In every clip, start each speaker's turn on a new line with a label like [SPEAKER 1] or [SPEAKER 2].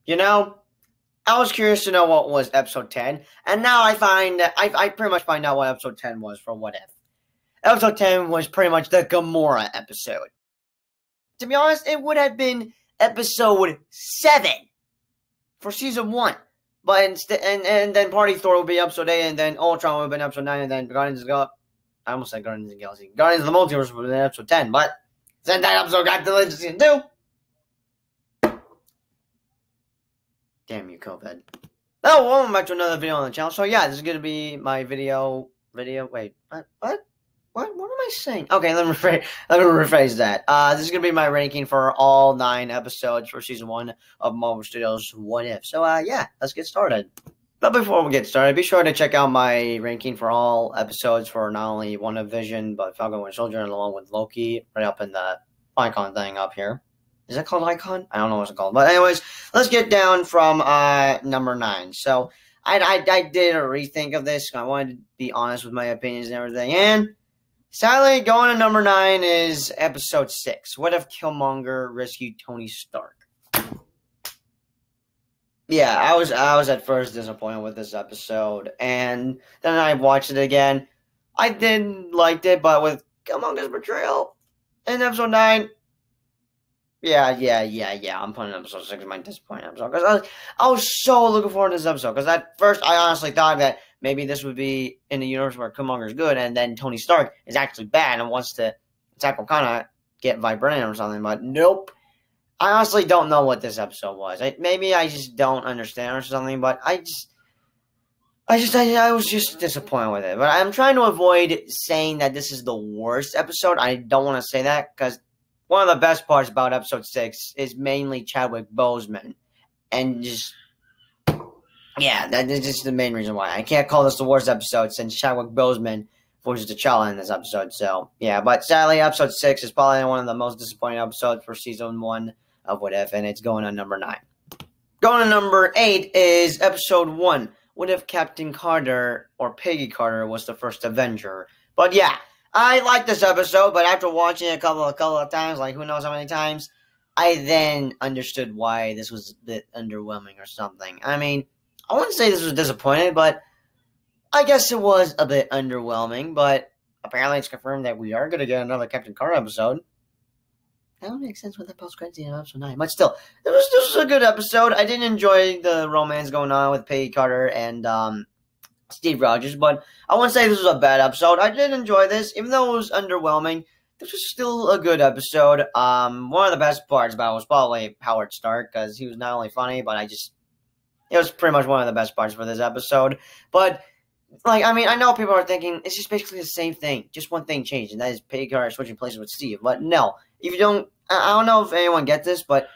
[SPEAKER 1] You know, I was curious to know what was episode 10, and now I find that I pretty much find out what episode 10 was for What If. Episode 10 was pretty much the Gamora episode. To be honest, it would have been episode 7 for season 1. But instead, and then Party Thor would be episode 8, and then Ultron would have been episode 9, and then Guardians of the I almost said Guardians of the Galaxy. Guardians of the Multiverse would have been episode 10, but then that episode got delayed to season 2. Damn you, COVID. Oh, welcome back to another video on the channel. So yeah, this is gonna be my video. Wait, what am I saying? Okay, let me rephrase that. This is gonna be my ranking for all 9 episodes for season 1 of Marvel Studios' What If. So yeah, let's get started. But before we get started, be sure to check out my ranking for all episodes for not only WandaVision, but Falcon and Winter Soldier, and along with Loki, right up in the icon thing up here. Is that called icon? I don't know what it's called. But anyways, let's get down from number 9. So I did a rethink of this. I wanted to be honest with my opinions and everything. And sadly, going to number 9 is episode 6. What if Killmonger rescued Tony Stark? Yeah, I was at first disappointed with this episode, and then I watched it again. I did liked it, but with Killmonger's portrayal in episode 9, yeah. I'm putting episode 6 in my disappointing episode because I was so looking forward to this episode. Because at first, I honestly thought that maybe this would be in the universe where Killmonger is good, and then Tony Stark is actually bad and wants to attack Wakanda, get vibranium or something. But nope. I honestly don't know what this episode was. Maybe I just don't understand or something, but I was just disappointed with it. But I'm trying to avoid saying that this is the worst episode. I don't want to say that because one of the best parts about episode 6 is mainly Chadwick Boseman. And that is just the main reason why. I can't call this the worst episode since Chadwick Boseman voices T'Challa in this episode. So, yeah, but sadly, episode 6 is probably one of the most disappointing episodes for season 1 of What If, and it's going on number 9. Going to number 8 is episode 1. What if Captain Carter or Peggy Carter was the first Avenger? But yeah, I like this episode, but after watching it a couple of times, like who knows how many times, I then understood why this was a bit underwhelming or something. I mean, I wouldn't say this was disappointing, but I guess it was a bit underwhelming. But apparently it's confirmed that we are going to get another Captain Carter episode. That would make sense with the post-credits in episode 9. But still, this was a good episode. I didn't enjoy the romance going on with Peggy Carter and Steve Rogers, but I wouldn't say this was a bad episode. I did enjoy this, even though it was underwhelming. This was still a good episode. One of the best parts about it was probably Howard Stark, because he was not only funny, but it was pretty much one of the best parts for this episode. But I know people are thinking it's just basically the same thing, just one thing changed, and that is Peggy Carter switching places with Steve. But no, if you don't, I don't know if anyone gets this, but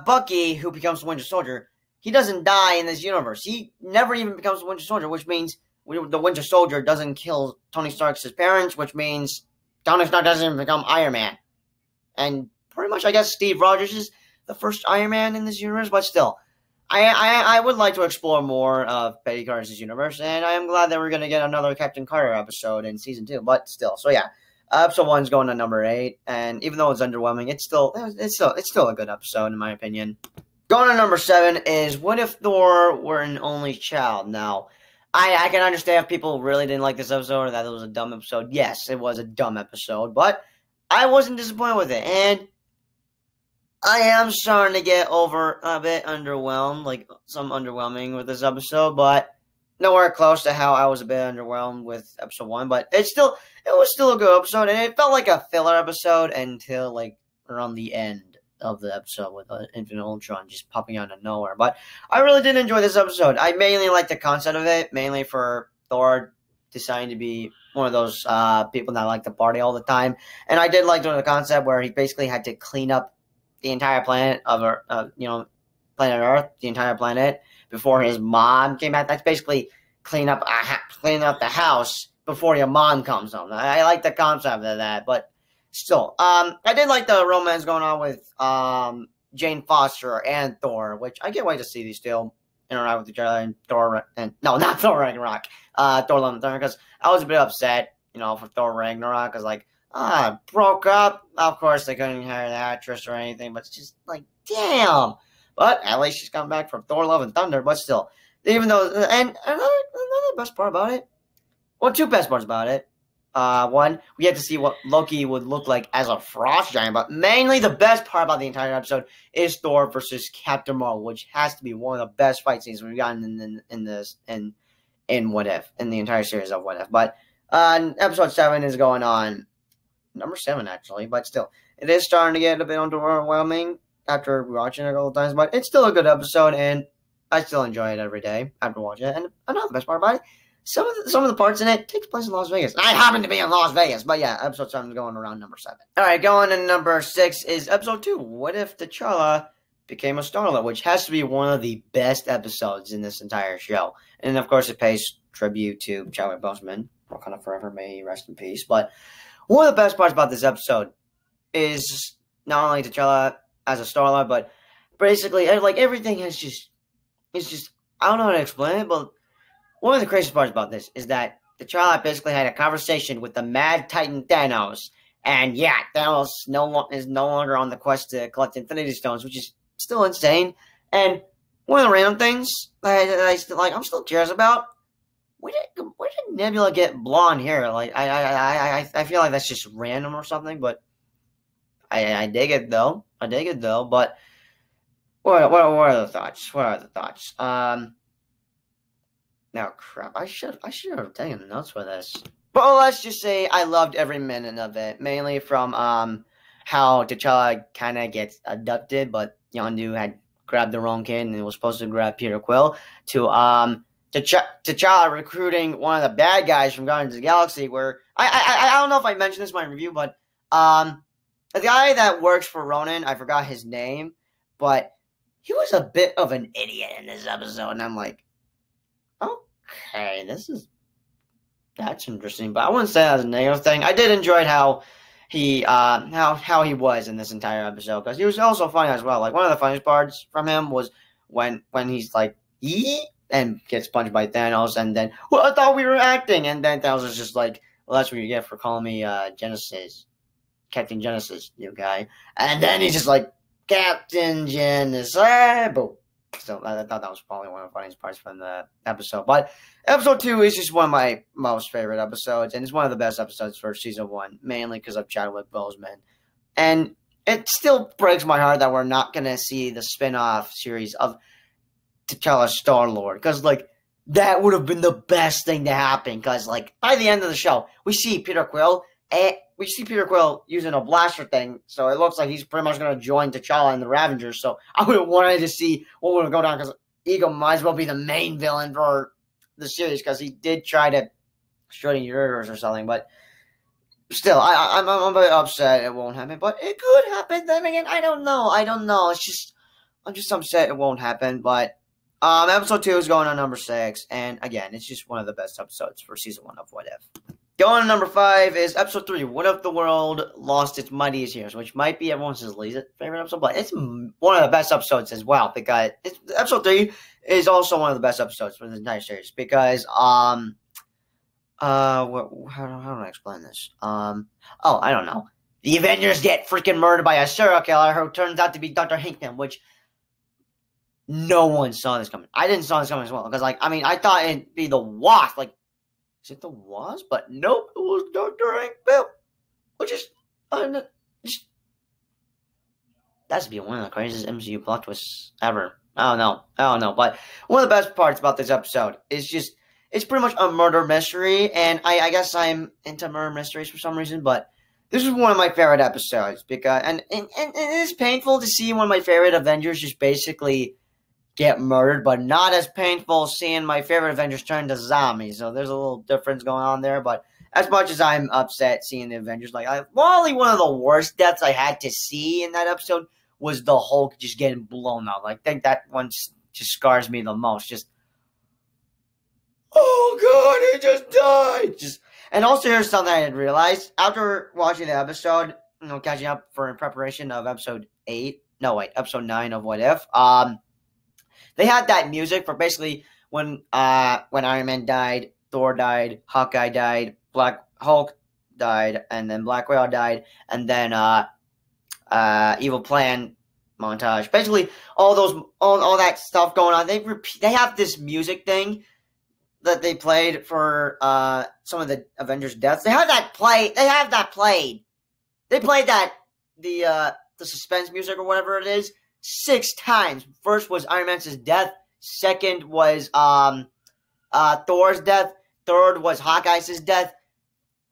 [SPEAKER 1] Bucky, who becomes the Winter Soldier, he doesn't die in this universe. He never even becomes the Winter Soldier, which means the Winter Soldier doesn't kill Tony Stark's parents, which means Tony Stark doesn't even become Iron Man. And pretty much, I guess Steve Rogers is the first Iron Man in this universe, but still. I would like to explore more of Peggy Carter's universe, and I am glad that we're going to get another Captain Carter episode in season 2. But still, so yeah, episode 1 is going to number 8, and even though it's underwhelming, it's still a good episode in my opinion. Going to number 7 is What if Thor were an only child? Now, I can understand if people really didn't like this episode or that it was a dumb episode. Yes, it was a dumb episode, but I wasn't disappointed with it, and I am starting to get over a bit underwhelmed, like some underwhelming with this episode, but nowhere close to how I was a bit underwhelmed with episode 1. But it was still a good episode, and it felt like a filler episode until like around the end of the episode with Infinite Ultron just popping out of nowhere. But I really did enjoy this episode. I mainly like the concept of it, mainly for Thor deciding to be one of those people that like to party all the time, and I did like the concept where he basically had to clean up the entire planet planet Earth, the entire planet, before his mom came back. That's basically clean up the house before your mom comes home. I like the concept of that, but still, I did like the romance going on with Jane Foster and Thor, which I can't wait to see these two interact with each other. And Thor, and no, not Thor Ragnarok, Thor Love and Thunder, because I was a bit upset, for Thor Ragnarok, because broke up. Of course, they couldn't hire the actress or anything, but it's just like, damn. But at least she's come back from Thor: Love and Thunder. But still, even though, and another best part about it, well, two best parts about it. One, we had to see what Loki would look like as a frost giant, but mainly the best part about the entire episode is Thor versus Captain Marvel, which has to be one of the best fight scenes we've gotten in What If, in the entire series of What If. But episode 7 is going on, number 7 actually, but still, it is starting to get a bit underwhelming after watching it a couple times, but it's still a good episode, and I still enjoy it every day after watching it. And another best part about it, some of the parts in it takes place in Las Vegas. I happen to be in Las Vegas, but yeah, episode 7 is going around number 7. All right, going to number 6 is episode 2. What if T'Challa became a Star-Lord, which has to be one of the best episodes in this entire show. And of course, it pays tribute to Chadwick Boseman. Wakanda forever, may he rest in peace. But one of the best parts about this episode is not only T'Challa as a Star-Lord, but basically, like, everything is just, I don't know how to explain it, but one of the craziest parts about this is that T'Challa basically had a conversation with the Mad Titan Thanos, and yeah, Thanos is no longer on the quest to collect Infinity Stones, which is still insane. And one of the random things that I'm still curious about, where did Nebula get blonde hair? Like, I feel like that's just random or something, but I dig it though. But what are the thoughts? Now, crap, I should have taken notes for this. But let's just say I loved every minute of it, mainly from how T'Challa kind of gets abducted, but Yondu had grabbed the wrong kid and it was supposed to grab Peter Quill, to T'Challa recruiting one of the bad guys from Guardians of the Galaxy, where I don't know if I mentioned this in my review, but the guy that works for Ronan, I forgot his name, but he was a bit of an idiot in this episode, and I'm like, okay, that's interesting, but I wouldn't say that was a negative thing. I did enjoy how he was in this entire episode, because he was also funny as well. Like, one of the funniest parts from him was when he's like, "Yee," and gets punched by Thanos, and then, well, I thought we were acting, and then Thanos is just like, well, that's what you get for calling me Captain Genesis, you guy. And then he's just like, Captain Genesis, boom. So I thought that was probably one of the funniest parts from the episode. But episode 2 is just one of my most favorite episodes, and it's one of the best episodes for season 1, mainly because of Chadwick Boseman. And it still breaks my heart that we're not going to see the spin-off series of T'Challa Star-Lord, because, like, that would have been the best thing to happen, because, like, by the end of the show, we see Peter Quill using a blaster thing, so it looks like he's pretty much going to join T'Challa and the Ravengers. So I would have wanted to see what would go down, because Ego might as well be the main villain for the series, because he did try to destroy the universe or something. But still, I'm a bit upset it won't happen. But it could happen. Then again, I don't know. I'm just upset it won't happen. But episode 2 is going on number 6, and again, it's just one of the best episodes for season 1 of What If. Going to number 5 is episode 3, What If the World Lost Its Mightiest Heroes, which might be everyone's least favorite episode, but it's one of the best episodes as well, because episode 3 is also one of the best episodes for the entire series, because, how do I explain this? I don't know. The Avengers get freaking murdered by a serial killer who turns out to be Dr. Hickman, which no one saw this coming. I didn't saw this coming as well, because, like, I mean, I thought it'd be the Wasp, like, is it the Wasp? But nope, it was Dr. Hank Pym, which is that's to be one of the craziest MCU plot twists ever. I don't know. But one of the best parts about this episode is just, it's pretty much a murder mystery, and I guess I'm into murder mysteries for some reason, but this is one of my favorite episodes, because and it is painful to see one of my favorite Avengers just basically get murdered, but not as painful seeing my favorite Avengers turn to zombies. So there's a little difference going on there, but as much as I'm upset seeing the Avengers, like, probably one of the worst deaths I had to see in that episode was the Hulk just getting blown up. Like, I think that one just scars me the most. Just, oh god, he just died. And also, here's something I didn't realize after watching the episode, catching up for in preparation of episode 9 of What If. They had that music for basically when Iron Man died, Thor died, Hawkeye died, Black Hulk died, and then Black Widow died, and then Evil Plan montage. Basically, all that stuff going on. They have this music thing that they played for some of the Avengers deaths. They have that played. They played that the suspense music or whatever it is 6 times. First was Iron Man's death. Second was Thor's death. Third was Hawkeye's death.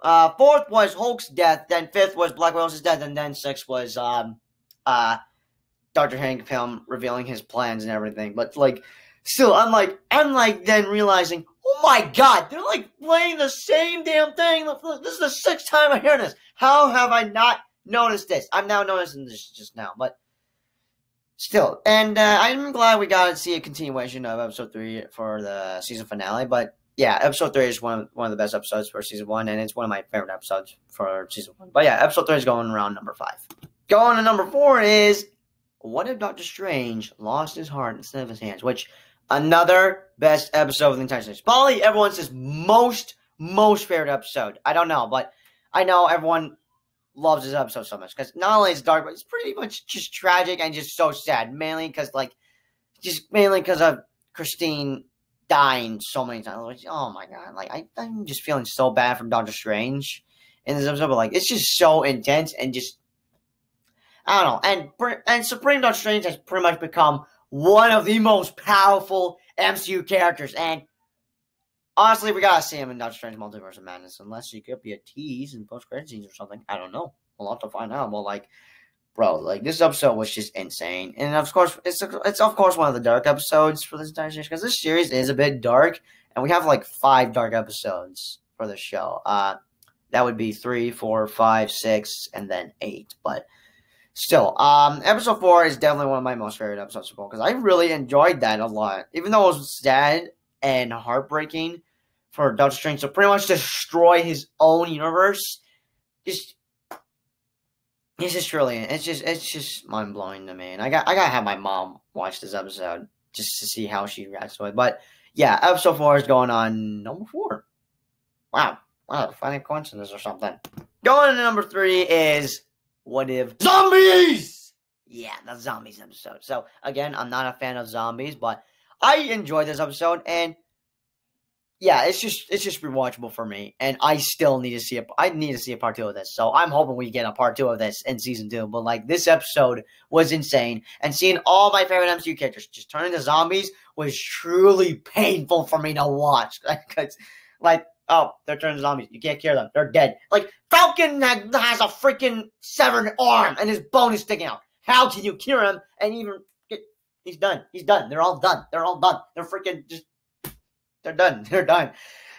[SPEAKER 1] Fourth was Hulk's death. Then fifth was Black Widow's death. And then sixth was Dr. Hank Pym revealing his plans and everything. But like, still, I'm like then realizing, oh my god, they're like playing the same damn thing. This is the 6th time I hear this. How have I not noticed this? I'm now noticing this just now, but still. And I'm glad we got to see a continuation of episode 3 for the season finale. But yeah, episode 3 is one of the best episodes for season 1, and it's one of my favorite episodes for season 1. But yeah, episode 3 is going around number 5. Going to number 4 is, what if Doctor Strange lost his heart instead of his hands? Which, another best episode of the entire series. Probably everyone's most favorite episode. I don't know, but I know everyone loves this episode so much. Because not only is it dark, but it's pretty much just tragic and just so sad. Mainly because of Christine dying so many times. Like, oh my god. Like, I'm just feeling so bad from Doctor Strange in this episode. But like, it's just so intense and just, I don't know. And Supreme Doctor Strange has pretty much become one of the most powerful MCU characters. And honestly, we gotta see him in Doctor Strange Multiverse of Madness. Unless he could be a tease in post-credit scenes or something. I don't know. We'll have to find out. Well, like, bro, like, this episode was just insane. And of course, it's of course one of the dark episodes for this entire series. Because this series is a bit dark. And we have like 5 dark episodes for the show. That would be 3, 4, 5, 6, and then 8. But still, episode 4 is definitely one of my most favorite episodes of all, because I really enjoyed that a lot. Even though it was sad and heartbreaking for Doctor Strange to pretty much destroy his own universe, it's just mind blowing to me. And I gotta have my mom watch this episode just to see how she reacts to it. But yeah, episode 4 is going on number 4. Wow, funny coincidence or something. Going to number 3 is, what if zombies? Yeah, the zombies episode. So again, I'm not a fan of zombies, but I enjoyed this episode, and yeah, it's just rewatchable for me. And I still need to see a part 2 of this. So I'm hoping we get a part 2 of this in season 2. But like, this episode was insane, and seeing all my favorite MCU characters just turn into zombies was truly painful for me to watch. Because like, oh, they're turning zombies. You can't cure them. They're dead. Like, Falcon has a freaking severed arm and his bone is sticking out. How can you cure him and even get... He's done. They're all done. They're freaking just... They're done.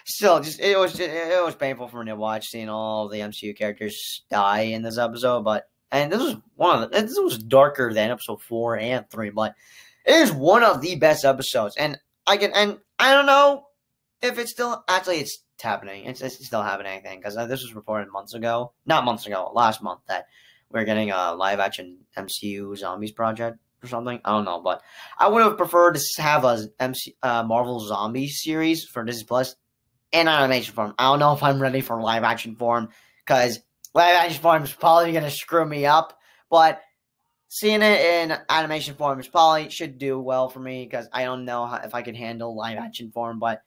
[SPEAKER 1] Still, it was painful for me to watch, seeing all the MCU characters die in this episode. And this was darker than episode 4 and 3, but it is one of the best episodes. And I don't know if it's still... Actually, it's happening. It's still happening, I think, because this was reported last month, that we're getting a live-action MCU Zombies project or something. I don't know, but I would have preferred to have a Marvel Zombie series for Disney Plus in animation form. I don't know if I'm ready for live-action form, because live-action form is probably going to screw me up, but seeing it in animation form probably should do well for me, because I don't know if I can handle live-action form, but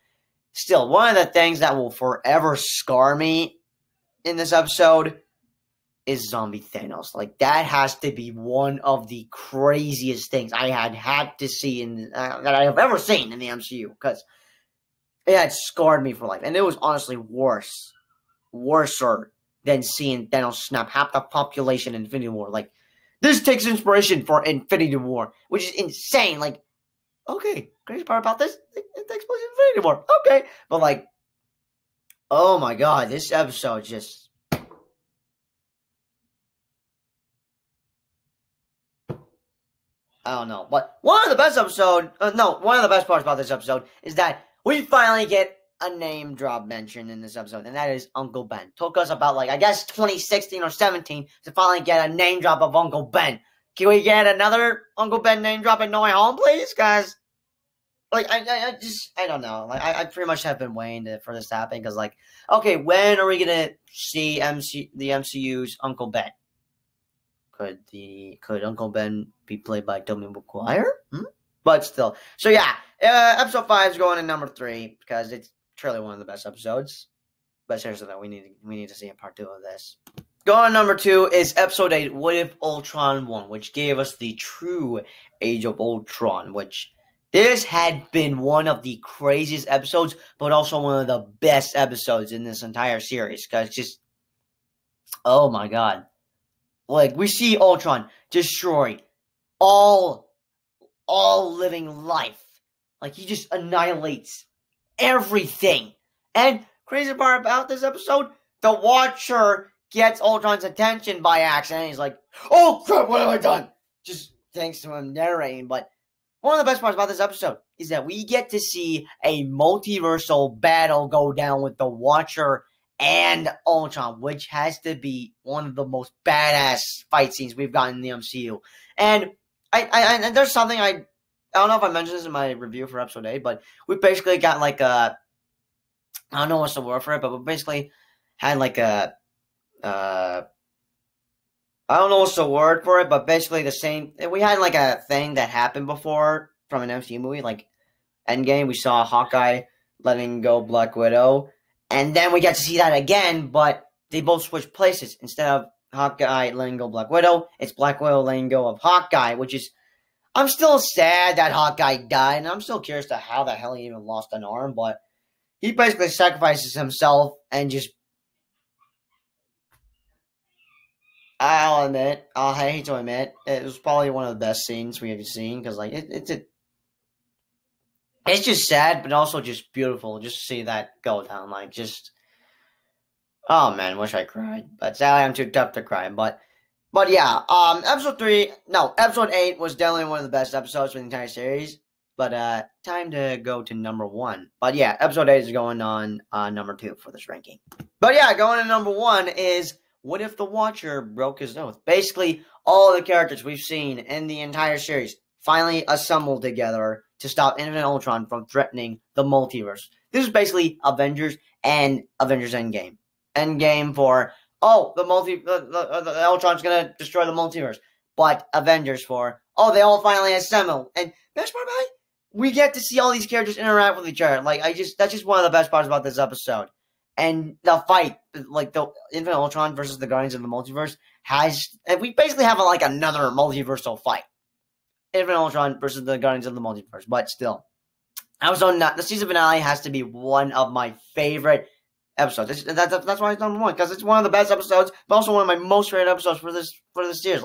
[SPEAKER 1] still, one of the things that will forever scar me in this episode is Zombie Thanos. Like, that has to be one of the craziest things I had to see that I have ever seen in the MCU, because it had scarred me for life. And it was honestly worser than seeing Thanos snap half the population in Infinity War. Like, this takes inspiration for Infinity War, which is insane. Like, okay, crazy part about this, it takes place in Infinity War. Okay. But like, oh my god, this episode just... I don't know. But one of the best parts about this episode is that we finally get a name drop mention in this episode, and that is Uncle Ben. Took us about, like, I guess 2016 or 17 to finally get a name drop of Uncle Ben. Can we get another Uncle Ben name drop in No Way Home, please? Guys, like I don't know. Like I pretty much have been waiting for this to happen because like, okay, when are we gonna see the MCU's Uncle Ben? Could Uncle Ben be played by Tobey Maguire? But still, so yeah, episode 5 is going to number 3 because it's truly one of the best episodes. But seriously, though, we need to see a part 2 of this. Going number 2 is episode 8, What If Ultron Won, which gave us the true Age of Ultron, which this had been one of the craziest episodes, but also one of the best episodes in this entire series, because just, oh my god. Like, we see Ultron destroy all living life. Like, he just annihilates everything. And crazy part about this episode, the Watcher gets Ultron's attention by accident. He's like, oh crap, what have I done? Just thanks to him narrating. But one of the best parts about this episode is that we get to see a multiversal battle go down with the Watcher and Ultron, which has to be one of the most badass fight scenes we've gotten in the MCU. And and there's something I don't know if I mentioned this in my review for episode 8, but we basically got like a, I don't know what's the word for it, but we basically had like a, I don't know what's the word for it, but basically the same, we had like a thing that happened before from an MCU movie, like Endgame, we saw Hawkeye letting go Black Widow, and then we got to see that again, but they both switched places. Instead of Hawkeye letting go Black Widow, it's Black Widow letting go of Hawkeye, which is, I'm still sad that Hawkeye died, and I'm still curious to how the hell he even lost an arm, but he basically sacrifices himself and just, I'll admit, I hate to admit, it was probably one of the best scenes we have seen, because like, it's just sad, but also just beautiful, just to see that go down, like, just, oh man, wish I cried, but sadly I'm too tough to cry, but yeah, episode 8 was definitely one of the best episodes for the entire series, but time to go to number 1, but yeah, episode 8 is going on number 2 for this ranking, but yeah, going to number 1 is, what if the Watcher broke his oath? Basically, all the characters we've seen in the entire series finally assembled together to stop Infinite Ultron from threatening the multiverse. This is basically Avengers and Avengers Endgame. Endgame for, oh, the Ultron's gonna destroy the multiverse. But Avengers for, oh, they all finally assembled. And best part about it, we get to see all these characters interact with each other. Like, that's just one of the best parts about this episode. And the fight, like the Infinite Ultron versus the Guardians of the Multiverse, we basically have another multiversal fight. Infinite Ultron versus the Guardians of the Multiverse, but still. The season finale has to be one of my favorite episodes. That's why it's number 1, because it's one of the best episodes, but also one of my most favorite episodes for this series.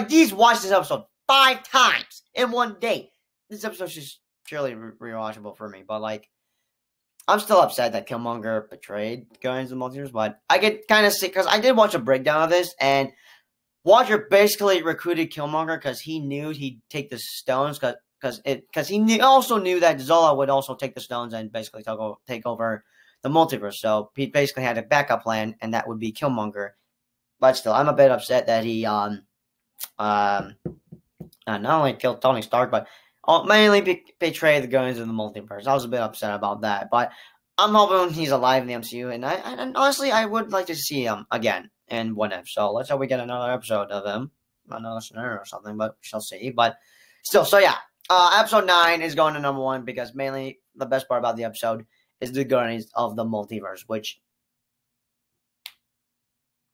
[SPEAKER 1] These watched this episode 5 times in one day. This episode's just purely rewatchable for me, but like, I'm still upset that Killmonger betrayed Guardians of the Multiverse, but I could kind of see, because I did watch a breakdown of this, and Watcher basically recruited Killmonger because he knew he'd take the stones, because he also knew that Zola would also take the stones and basically take over the multiverse. So he basically had a backup plan, and that would be Killmonger. But still, I'm a bit upset that he not only killed Tony Stark, but mainly betrayed the Guardians of the Multiverse. I was a bit upset about that, but I'm hoping he's alive in the MCU, and honestly, I would like to see him again in What If. So let's hope we get another episode of him, another scenario or something, but we shall see. But still, so yeah, episode 9 is going to number 1 because mainly the best part about the episode is the Guardians of the Multiverse, which,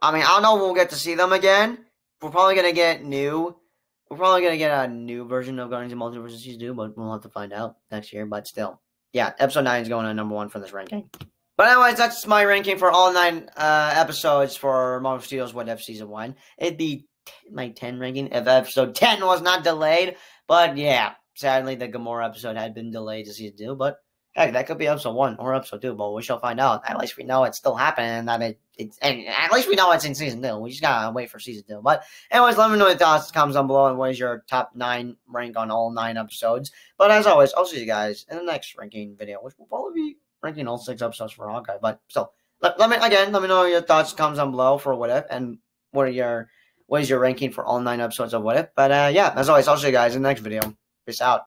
[SPEAKER 1] I mean, I don't know if we'll get to see them again. We're probably going to get a new version of Guardians of the Multiverse season 2, but we'll have to find out next year. But still, yeah, episode 9 is going on number 1 for this ranking. But anyways, that's my ranking for all 9 episodes for Marvel Studios What If Season 1. It'd be my 10 ranking if episode 10 was not delayed. But yeah, sadly, the Gamora episode had been delayed to Season 2. But heck, that could be episode 1 or episode 2. But we shall find out. At least we know it's still happening. And at least we know it's in Season 2. We just gotta wait for Season 2. But anyways, let me know your thoughts, comments down below, and what is your top 9 rank on all 9 episodes. But as always, I'll see you guys in the next ranking video, which will probably be ranking all 6 episodes for Hawkeye. But still, let me know your thoughts, comments down below for What If, and what is your ranking for all 9 episodes of What If. But yeah, as always, I'll see you guys in the next video. Peace out.